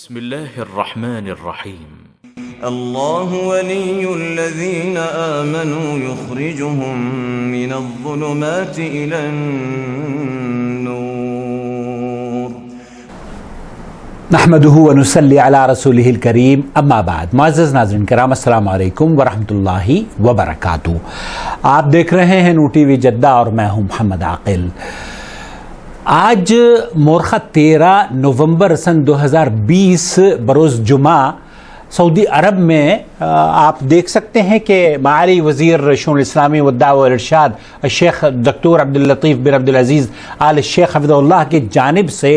بسم الله الرحمن الرحيم الله ولي الذين آمنوا يخرجهم من الظلمات إلى النور نحمده ونصلي على رسوله الكريم اما بعد. معزز ناظرین کرام، السلام علیکم ورحمۃ اللہ وبرکاتہ. آپ دیکھ رہے ہیں نو ٹی وی جدہ اور میں ہوں محمد عاقل. آج مورخہ 13 نومبر سن 2020 بروز جمعہ سعودی عرب میں آپ دیکھ سکتے ہیں کہ معالی وزیر شؤون الاسلامی والدعوہ والارشاد الشیخ دکتور عبداللطیف بن عبدالعزیز آل الشیخ حفظہ اللہ کی جانب سے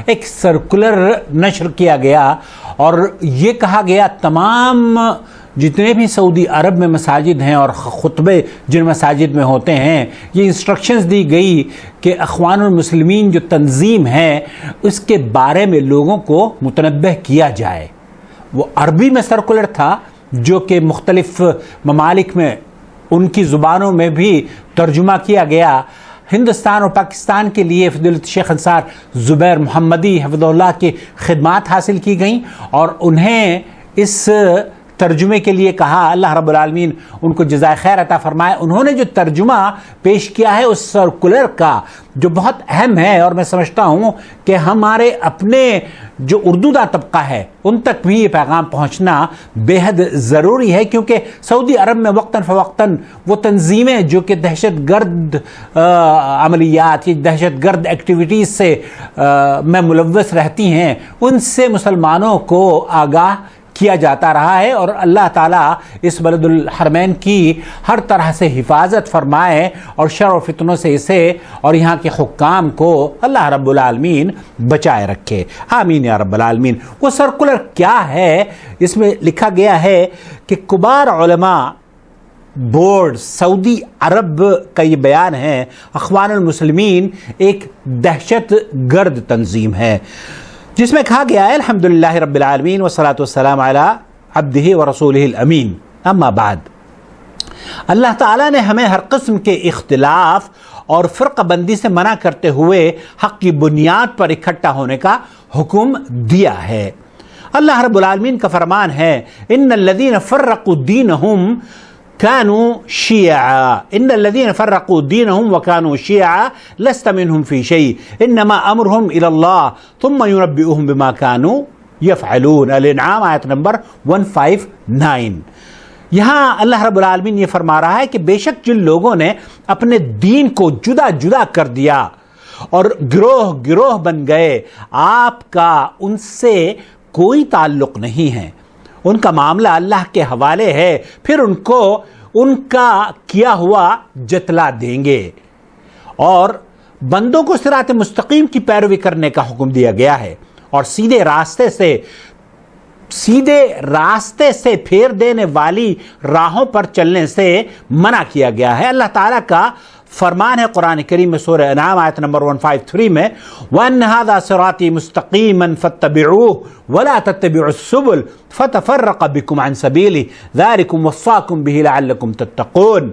ایک سرکولر نشر کیا گیا اور یہ کہا گیا تمام جتنے بھی سعودی عرب میں مساجد ہیں اور خطبے جن مساجد میں ہوتے ہیں، یہ انسٹرکشنز دی گئی کہ اخوان المسلمین جو تنظیم ہے اس کے بارے میں لوگوں کو متنبہ کیا جائے. وہ عربی میں سرکولر تھا جو کہ مختلف ممالک میں ان کی زبانوں میں بھی ترجمہ کیا گیا. ہندوستان اور پاکستان کے لیے فضیلت شیخ انصار زبیر محمدی حفظہ اللہ کی خدمات حاصل کی گئیں اور انہیں اس ترجمے کے لیے کہا، اللہ رب العالمین ان کو جزائے خیر عطا فرمائے. انہوں نے جو ترجمہ پیش کیا ہے اس سرکولر کا جو بہت اہم ہے، اور میں سمجھتا ہوں کہ ہمارے اپنے جو اردو دا طبقہ ہے ان تک بھی یہ پیغام پہنچنا بے حد ضروری ہے، کیونکہ سعودی عرب میں وقتاً فوقتاً وہ تنظیمیں جو کہ دہشت گرد عملیات یا دہشت گرد ایکٹیویٹیز سے میں ملوث رہتی ہیں، ان سے مسلمانوں کو آگاہ کیا جاتا رہا ہے. اور اللہ تعالیٰ اس بلد الحرمین کی ہر طرح سے حفاظت فرمائے اور شر و فتنوں سے اسے اور یہاں کے حکام کو اللہ رب العالمین بچائے رکھے، آمین یا رب العالمین. وہ سرکولر کیا ہے؟ اس میں لکھا گیا ہے کہ کبار علماء بورڈ سعودی عرب کا یہ بیان ہے، اخوان المسلمین ایک دہشت گرد تنظیم ہے، جس میں کہا گیا ہے الحمدللہ رب العالمین والصلاة والسلام علی عبدہ ورسولہ الامین. اما بعد، اللہ تعالیٰ نے ہمیں ہر قسم کے اختلاف اور فرقہ بندی سے منع کرتے ہوئے حق کی بنیاد پر اکٹھا ہونے کا حکم دیا ہے. اللہ رب العالمین کا فرمان ہے، ان الذین فرقوا دینہم كانوا شيعا ان الذين فرقوا دينهم وكانوا شيعا لست منهم في شيء انما امرهم الى الله ثم ينبئهم بما كانوا يفعلون. الانعام آیت نمبر 159. یہاں اللہ رب العالمین یہ فرما رہا ہے کہ بے شک جن لوگوں نے اپنے دین کو جدا جدا کر دیا اور گروہ گروہ بن گئے، آپ کا ان سے کوئی تعلق نہیں ہے، ان کا معاملہ اللہ کے حوالے ہے، پھر ان کو ان کا کیا ہوا جتلا دیں گے. اور بندوں کو صراط مستقیم کی پیروی کرنے کا حکم دیا گیا ہے اور سیدھے راستے سے پھیر دینے والی راہوں پر چلنے سے منع کیا گیا ہے. اللہ تعالیٰ کا فرمان ہے قرآن کریم میں سورہ انعام آیت نمبر 153 میں، وَأَنَّ هَذَا صِرَاطِي مُسْتَقِيمًا فَاتَّبِعُوهُ وَلَا تَتَّبِعُوا السُّبُلَ فَتَفَرَّقَ بِكُمْ عَنْ سَبِيلِهِ ذَلِكُمْ وَصَّاكُمْ بِهِ لَعَلَّكُمْ تَتَّقُونَ.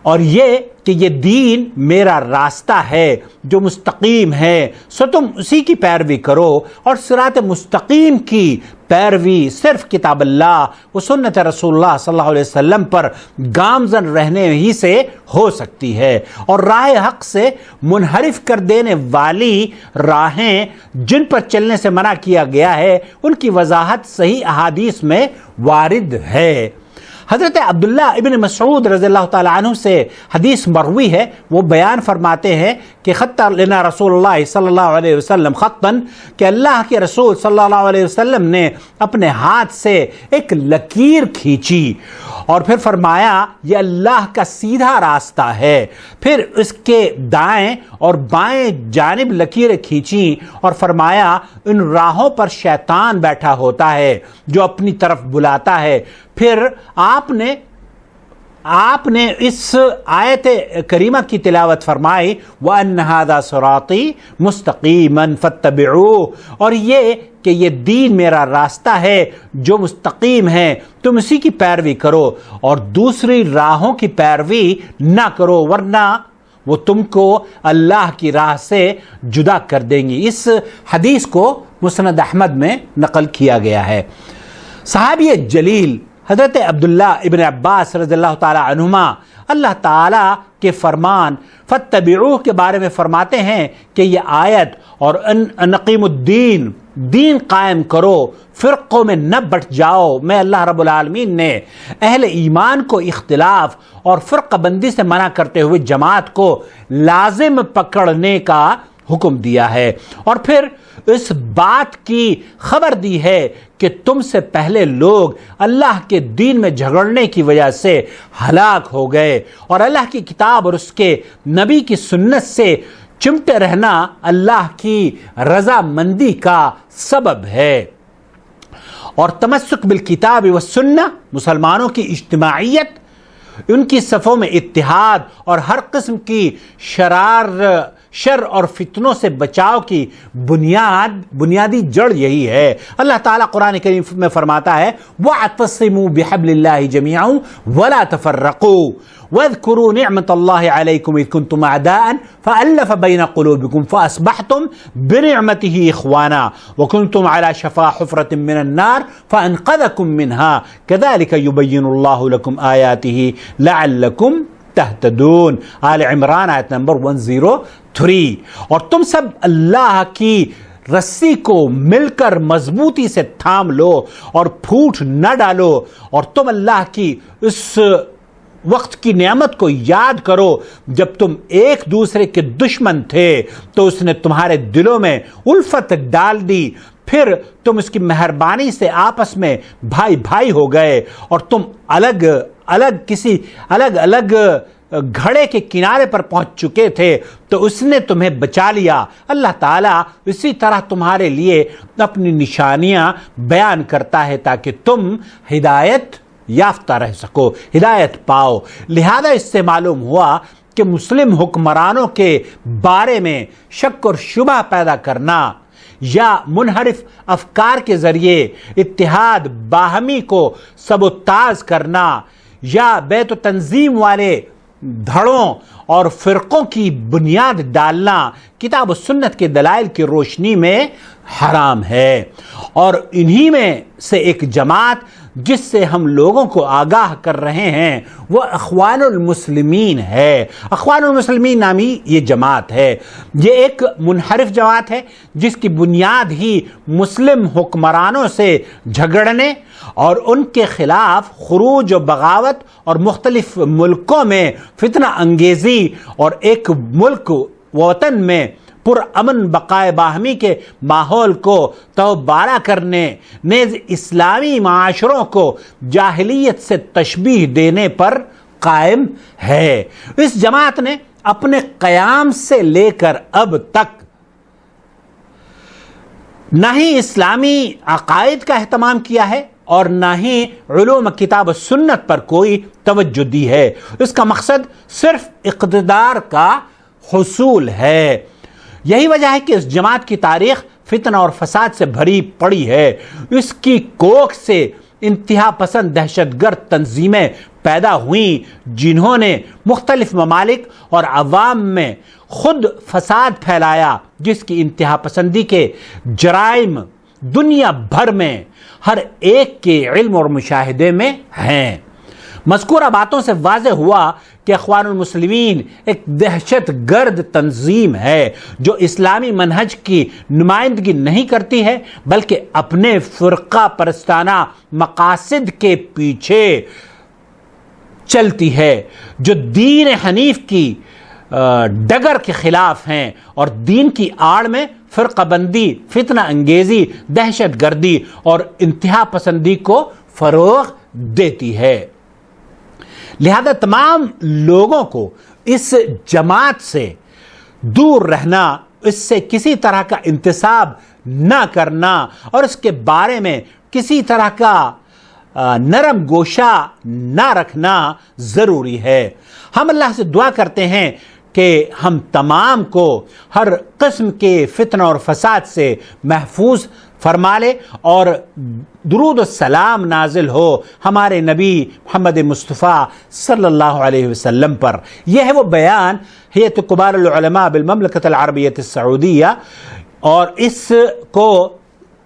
اور یہ کہ یہ دین میرا راستہ ہے جو مستقیم ہے، سو تم اسی کی پیروی کرو. اور صراط مستقیم کی پیروی صرف کتاب اللہ و سنت رسول اللہ صلی اللہ علیہ وسلم پر گامزن رہنے ہی سے ہو سکتی ہے. اور راہ حق سے منحرف کر دینے والی راہیں جن پر چلنے سے منع کیا گیا ہے ان کی وضاحت صحیح احادیث میں وارد ہے. حضرت عبداللہ ابن مسعود رضی اللہ تعالیٰ عنہ سے حدیث مروی ہے، وہ بیان فرماتے ہیں کہ خط لنا رسول اللہ صلی اللہ علیہ وسلم خطاً، کہ اللہ کے رسول صلی اللہ علیہ وسلم نے اپنے ہاتھ سے ایک لکیر کھینچی اور پھر فرمایا یہ اللہ کا سیدھا راستہ ہے. پھر اس کے دائیں اور بائیں جانب لکیریں کھینچی اور فرمایا ان راہوں پر شیطان بیٹھا ہوتا ہے جو اپنی طرف بلاتا ہے. پھر آپ نے اس آیت کریمہ کی تلاوت فرمائی، وَأَنَّ هَذَا صِرَاطِي مُسْتَقِيمًا فَاتَّبِعُوهُ، اور یہ کہ یہ دین میرا راستہ ہے جو مستقیم ہے، تم اسی کی پیروی کرو اور دوسری راہوں کی پیروی نہ کرو ورنہ وہ تم کو اللہ کی راہ سے جدا کر دیں گی۔ اس حدیث کو مسند احمد میں نقل کیا گیا ہے۔ صحابی جلیل حضرت عبداللہ ابن عباس رضی اللہ تعالی عنہما اللہ تعالیٰ کے فرمان فاتبعوہ کے بارے میں فرماتے ہیں کہ یہ آیت اور انقیم الدین، دین قائم کرو، فرقوں میں نہ بٹ جاؤ، میں اللہ رب العالمین نے اہل ایمان کو اختلاف اور فرقہ بندی سے منع کرتے ہوئے جماعت کو لازم پکڑنے کا حکم دیا ہے، اور پھر اس بات کی خبر دی ہے کہ تم سے پہلے لوگ اللہ کے دین میں جھگڑنے کی وجہ سے ہلاک ہو گئے، اور اللہ کی کتاب اور اس کے نبی کی سنت سے چمٹے رہنا اللہ کی رضا مندی کا سبب ہے۔ اور تمسک بالکتاب والسنہ، مسلمانوں کی اجتماعیت، ان کی صفوں میں اتحاد اور ہر قسم کی شر اور فتنوں سے بچاؤ کی بنیادی جڑ یہی ہے۔ اللہ تعالیٰ قرآن کریم میں فرماتا ہے وَاعْتَصِمُوا بِحَبْلِ اللَّهِ جَمِيعًا وَلَا تَفَرَّقُوا وَاذْكُرُوا نِعْمَةَ اللَّهِ عَلَيْكُمْ إِذْ كُنْتُمْ أَعْدَاءً فَأَلَّفَ بَيْنَ قُلُوبِكُمْ فَأَصْبَحْتُمْ بِنِعْمَتِهِ إِخْوَانًا وَكُنْتُمْ عَلَى شَفَا حُفْرَةٍ مِّنَ النَّارِ فَأَنْقَذَكُم مِّنْهَا كَذَلِكَ يُبَيِّنُ اللَّهُ لَكُمْ آيَاتِهِ لَعَلَّكُمْ تہتدون۔ آل عمران آیت نمبر 103۔ اور تم سب اللہ کی رسی کو مل کر مضبوطی سے تھام لو اور پھوٹ نہ ڈالو، اور تم اللہ کی اس وقت کی نعمت کو یاد کرو جب تم ایک دوسرے کے دشمن تھے تو اس نے تمہارے دلوں میں الفت ڈال دی، پھر تم اس کی مہربانی سے آپس میں بھائی بھائی ہو گئے، اور تم الگ الگ گھڑے کے کنارے پر پہنچ چکے تھے تو اس نے تمہیں بچا لیا۔ اللہ تعالیٰ اسی طرح تمہارے لیے اپنی نشانیاں بیان کرتا ہے تاکہ تم ہدایت یافتہ رہ سکو، ہدایت پاؤ۔ لہذا اس سے معلوم ہوا کہ مسلم حکمرانوں کے بارے میں شک اور شبہ پیدا کرنا یا منحرف افکار کے ذریعے اتحاد باہمی کو سبوتاژ کرنا یا بیت و تنظیم والے دھڑوں اور فرقوں کی بنیاد ڈالنا کتاب و سنت کے دلائل کی روشنی میں حرام ہے۔ اور انہی میں سے ایک جماعت جس سے ہم لوگوں کو آگاہ کر رہے ہیں وہ اخوان المسلمین ہے۔ اخوان المسلمین نامی یہ جماعت ہے، یہ ایک منحرف جماعت ہے جس کی بنیاد ہی مسلم حکمرانوں سے جھگڑنے اور ان کے خلاف خروج و بغاوت اور مختلف ملکوں میں فتنہ انگیزی اور ایک ملک وطن میں پرامن بقائے باہمی کے ماحول کو دوبارہ کرنے، نیز اسلامی معاشروں کو جاہلیت سے تشبیہ دینے پر قائم ہے۔ اس جماعت نے اپنے قیام سے لے کر اب تک نہ ہی اسلامی عقائد کا اہتمام کیا ہے اور نہ ہی علوم کتاب و سنت پر کوئی توجہ دی ہے۔ اس کا مقصد صرف اقتدار کا حصول ہے۔ یہی وجہ ہے کہ اس جماعت کی تاریخ فتنہ اور فساد سے بھری پڑی ہے۔ اس کی کوکھ سے انتہا پسند دہشت گرد تنظیمیں پیدا ہوئیں جنہوں نے مختلف ممالک اور عوام میں خود فساد پھیلایا، جس کی انتہا پسندی کے جرائم دنیا بھر میں ہر ایک کے علم اور مشاہدے میں ہیں۔ مذکورہ باتوں سے واضح ہوا کہ اخوان المسلمین ایک دہشت گرد تنظیم ہے جو اسلامی منہج کی نمائندگی نہیں کرتی ہے بلکہ اپنے فرقہ پرستانہ مقاصد کے پیچھے چلتی ہے، جو دین حنیف کی ڈگر کے خلاف ہیں اور دین کی آڑ میں فرقہ بندی، فتنہ انگیزی، دہشت گردی اور انتہا پسندی کو فروغ دیتی ہے۔ لہذا تمام لوگوں کو اس جماعت سے دور رہنا، اس سے کسی طرح کا انتساب نہ کرنا اور اس کے بارے میں کسی طرح کا نرم گوشہ نہ رکھنا ضروری ہے۔ ہم اللہ سے دعا کرتے ہیں کہ ہم تمام کو ہر قسم کے فتنہ اور فساد سے محفوظ فرما لے اور درود و سلام نازل ہو ہمارے نبی محمد مصطفیٰ صلی اللہ علیہ وسلم پر۔ یہ ہے وہ بیان ہیئت کبار العلماء بالمملکۃ العربیۃ السعودیہ، اور اس کو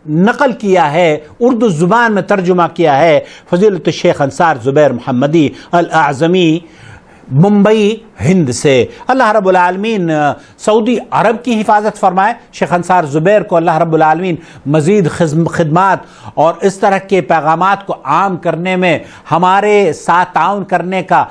نقل کیا ہے، اردو زبان میں ترجمہ کیا ہے فضیلت الشیخ انصار زبیر محمدی الاعظمی، ممبئی، ہند سے۔ اللہ رب العالمین سعودی عرب کی حفاظت فرمائے۔ شیخ انصار زبیر کو اللہ رب العالمین مزید خدمات اور اس طرح کے پیغامات کو عام کرنے میں ہمارے ساتھ تعاون کرنے کا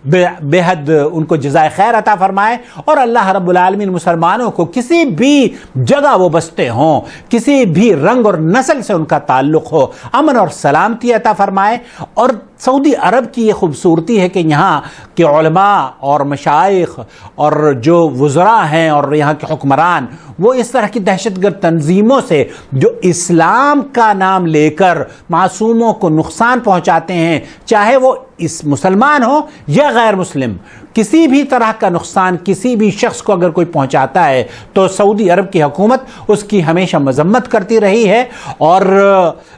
بے حد ان کو جزائے خیر عطا فرمائے، اور اللہ رب العالمین مسلمانوں کو کسی بھی جگہ وہ بستے ہوں، کسی بھی رنگ اور نسل سے ان کا تعلق ہو، امن اور سلامتی عطا فرمائے۔ اور سعودی عرب کی یہ خوبصورتی ہے کہ یہاں کے علماء اور مشائخ اور جو وزراء ہیں اور یہاں کے حکمران، وہ اس طرح کی دہشت گرد تنظیموں سے جو اسلام کا نام لے کر معصوموں کو نقصان پہنچاتے ہیں، چاہے وہ اس مسلمان ہو یا غیر مسلم، کسی بھی طرح کا نقصان کسی بھی شخص کو اگر کوئی پہنچاتا ہے تو سعودی عرب کی حکومت اس کی ہمیشہ مذمت کرتی رہی ہے۔ اور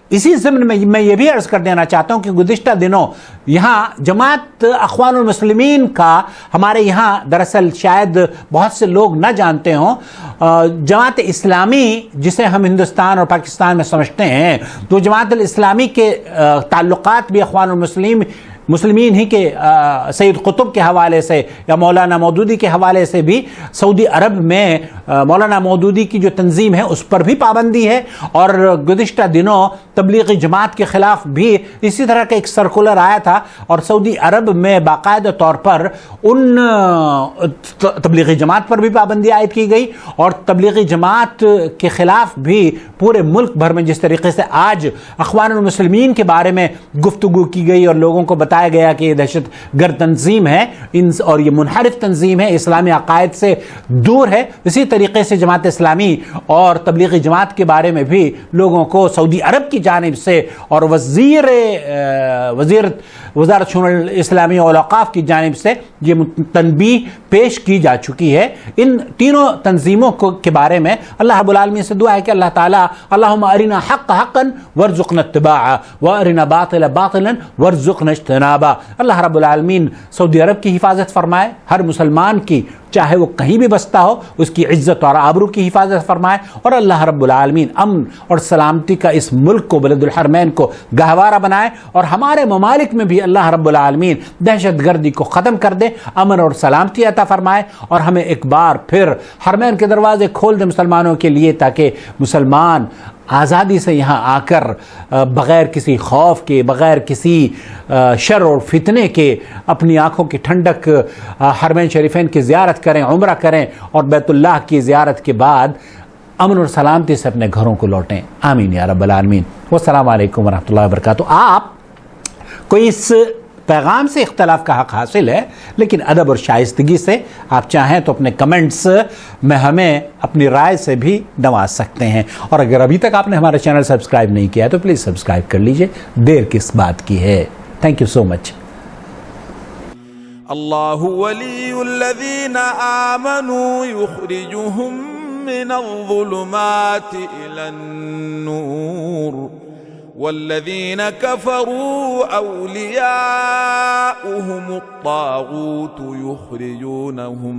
اسی ضمن میں یہ بھی عرض کر دینا چاہتا ہوں کہ گزشتہ دنوں یہاں جماعت اخوان المسلمین کا، ہمارے یہاں دراصل شاید بہت سے لوگ نہ جانتے ہوں، جماعت اسلامی جسے ہم ہندوستان اور پاکستان میں سمجھتے ہیں، تو جماعت الاسلامی کے تعلقات بھی اخوان مسلمین ہی کے سید قطب کے حوالے سے یا مولانا مودودی کے حوالے سے بھی سعودی عرب میں مولانا مودودی کی جو تنظیم ہے اس پر بھی پابندی ہے۔ اور گزشتہ دنوں تبلیغی جماعت کے خلاف بھی اسی طرح کا ایک سرکولر آیا تھا، اور سعودی عرب میں باقاعدہ طور پر ان تبلیغی جماعت پر بھی پابندی عائد کی گئی، اور تبلیغی جماعت کے خلاف بھی پورے ملک بھر میں جس طریقے سے آج اخوان المسلمین کے بارے میں گفتگو کی گئی اور لوگوں کو بتایا گیا کہ یہ دہشت گرد تنظیم ہے اور یہ منحرف تنظیم ہے، اسلامی عقائد سے دور ہے، اسی طریقے سے جماعت اسلامی اور تبلیغی جماعت کے بارے میں بھی لوگوں کو سعودی عرب کی جانب سے اور وزارت شؤون اسلامی اور اوقاف کی جانب سے یہ تنبیہ پیش کی جا چکی ہے۔ ان تینوں تنظیموں کے بارے میں اللہ رب العالمین سے دعا ہے کہ اللہ تعالیٰ اللہم ارنا حق حقا وارزقنا اتباعا وارنا باطلا باطلا وارزقنا اجتنابا۔ اللہ رب العالمین سعودی عرب کی حفاظت فرمائے، ہر مسلمان کی چاہے وہ کہیں بھی بستا ہو اس کی عزت اور آبرو کی حفاظت فرمائے، اور اللہ رب العالمین امن اور سلامتی کا اس ملک کو، بلد الحرمین کو گہوارہ بنائے، اور ہمارے ممالک میں بھی اللہ رب العالمین دہشت گردی کو ختم کر دے، امن اور سلامتی عطا فرمائے، اور ہمیں ایک بار پھر حرمین کے دروازے کھول دے مسلمانوں کے لیے، تاکہ مسلمان آزادی سے یہاں آ کر بغیر کسی خوف کے، بغیر کسی شر اور فتنے کے اپنی آنکھوں کی ٹھنڈک حرمین شریفین کی زیارت کریں، عمرہ کریں، اور بیت اللہ کی زیارت کے بعد امن اور سلامتی سے اپنے گھروں کو لوٹیں۔ آمین یا رب العالمین۔ والسلام علیکم ورحمۃ اللہ وبرکاتہ۔ آپ کو اس پیغام سے اختلاف کا حق حاصل ہے، لیکن ادب اور شائستگی سے آپ چاہیں تو اپنے کمنٹس میں ہمیں اپنی رائے سے بھی نواز سکتے ہیں، اور اگر ابھی تک آپ نے ہمارا چینل سبسکرائب نہیں کیا ہے تو پلیز سبسکرائب کر لیجئے، دیر کس بات کی ہے۔ تھینک یو سو مچ۔ اللہ ولی الذین آمنوا یخرجهم من الظلمات الى النور والذین كفروا اولیاؤهم الطاغوت یخرجونهم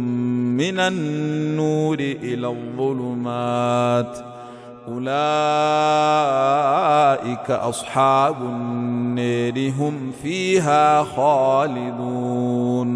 من النور الى الظلمات اولئک اصحاب النار هم فیہا خالدون۔